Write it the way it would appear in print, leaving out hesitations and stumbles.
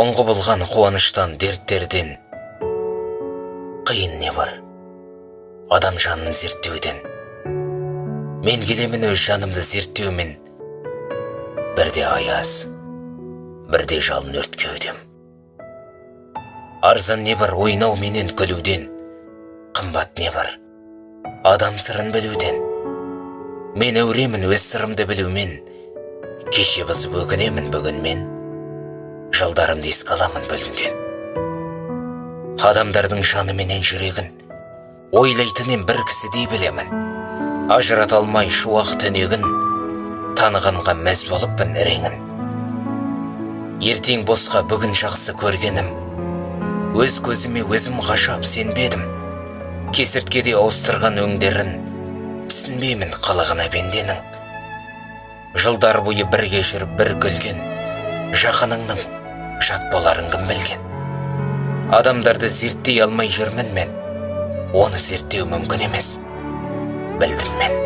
мұңғы болған қуаныштан, дерттерден. Қиын не бар адам жанын зерттеуден. Мен келемін өз жанымды зерттеумен. Бірде аяз, бірде жалын өрт кеудем. Арзан не бар ойнау менен күлуден. Қымбат не бар адам сырын білуден. Мен әуремін өз сырымды білумен. Кеше бұзып өкінемін бүгін мен. Жылдарымды еске аламын бөлінген. Адамдардың жаны менен жүрегін ойлайтынын бір кісідей білемін. Ажырата алмай шуақ түнегін, танығанға мәз болыппын реңін. Ертең босқа бүгін жақсы көргенім, өз көзіме өзім ғажап сенбедім. Кесірткеде ауыстырған өңдерін түсінбеймін қылығына бенденің. Жылдар бойы бірге жүріп бір күлген жақыныңның жат боларын кім білген. Адамдарды зерттей алмай жүрмін мен, оны зерттеу мүмкін емес. Білдім мен.